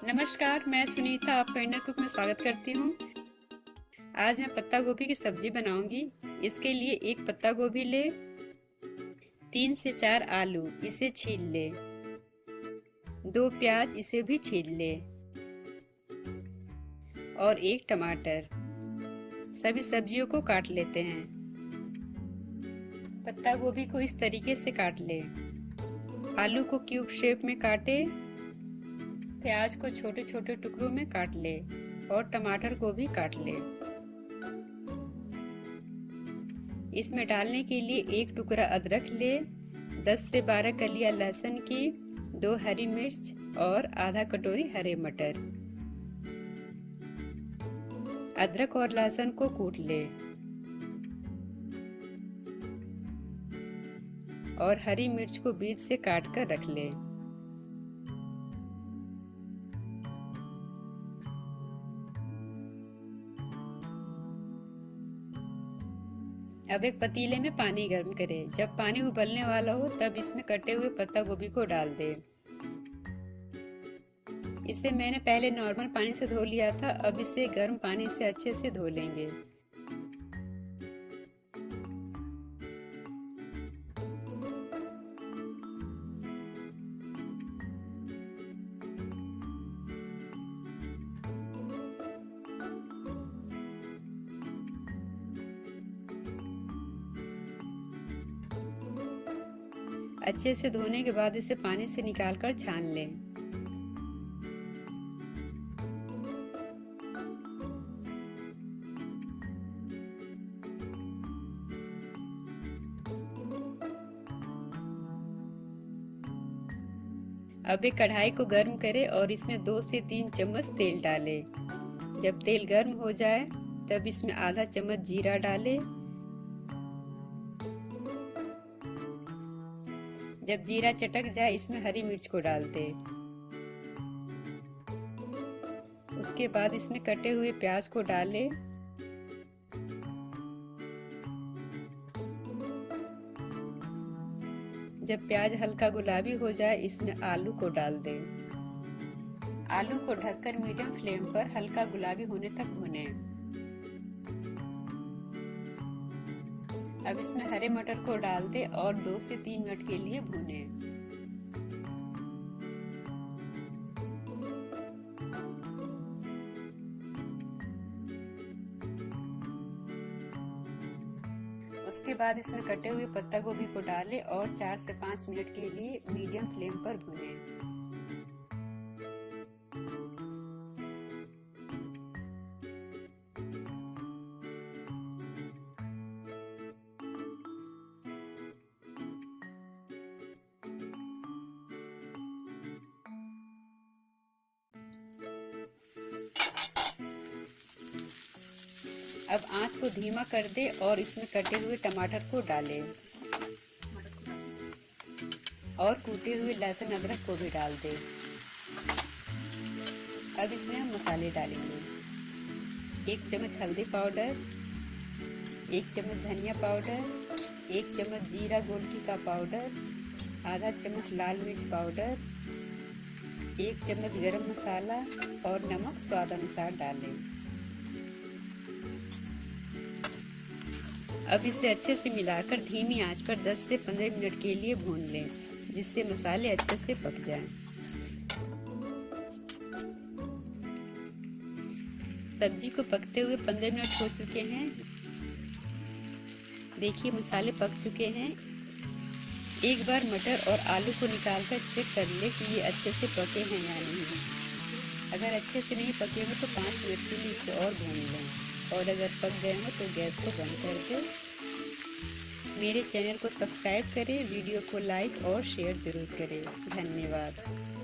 नमस्कार, मैं सुनीता आपका इंडियन कुक में स्वागत करती हूँ। आज मैं पत्ता गोभी की सब्जी बनाऊंगी। इसके लिए एक पत्ता गोभी ले, 3 से 4 आलू इसे छील ले, 2 प्याज इसे भी छील ले और 1 टमाटर। सभी सब्जियों को काट लेते हैं। पत्ता गोभी को इस तरीके से काट ले। आलू को क्यूब शेप में काटे, प्याज को छोटे छोटे टुकड़ों में काट ले और टमाटर को भी काट ले। इसमें डालने के लिए 1 टुकड़ा अदरक ले, 10 से 12 कलियां लहसुन की, 2 हरी मिर्च और आधा कटोरी हरे मटर। अदरक और लहसुन को कूट ले और हरी मिर्च को बीच से काट कर रख ले। अब एक पतीले में पानी गर्म करें। जब पानी उबलने वाला हो तब इसमें कटे हुए पत्ता गोभी को डाल दे। इसे मैंने पहले नॉर्मल पानी से धो लिया था, अब इसे गर्म पानी से अच्छे से धो लेंगे। अच्छे से धोने के बाद इसे पानी से निकालकर छान लें। अब एक कढ़ाई को गर्म करें और इसमें 2 से 3 चम्मच तेल डालें। जब तेल गर्म हो जाए तब इसमें आधा चम्मच जीरा डालें। जब जीरा चटक जाए इसमें हरी मिर्च को डाल दे। उसके बाद इसमें कटे हुए प्याज को डालें। जब प्याज हल्का गुलाबी हो जाए इसमें आलू को डाल दें। आलू को ढककर मीडियम फ्लेम पर हल्का गुलाबी होने तक भुनें। अब इसमें हरे मटर को डाल दें और 2 से 3 मिनट के लिए भूनें। उसके बाद इसमें कटे हुए पत्ता गोभी को डालें और 4 से 5 मिनट के लिए मीडियम फ्लेम पर भूनें। अब आंच को धीमा कर दे और इसमें कटे हुए टमाटर को डालें और कूटे हुए लहसुन अदरक को भी डाल दें। अब इसमें हम मसाले डालेंगे। 1 चम्मच हल्दी पाउडर, 1 चम्मच धनिया पाउडर, 1 चम्मच जीरा गोलकी का पाउडर, आधा चम्मच लाल मिर्च पाउडर, 1 चम्मच गरम मसाला और नमक स्वाद अनुसार डालें। अब इसे अच्छे से मिलाकर धीमी आंच पर 10 से 15 मिनट के लिए भून लें, जिससे मसाले अच्छे से पक जाएं। सब्जी को पकते हुए 15 मिनट हो चुके हैं। देखिए मसाले पक चुके हैं। एक बार मटर और आलू को निकालकर चेक कर ले कि ये अच्छे से पके हैं या नहीं। अगर अच्छे से नहीं पके हो तो 5 मिनट के लिए इसे और भून लें और अगर पक गए हो तो गैस को बंद कर दें। मेरे चैनल को सब्सक्राइब करें, वीडियो को लाइक और शेयर जरूर करें। धन्यवाद।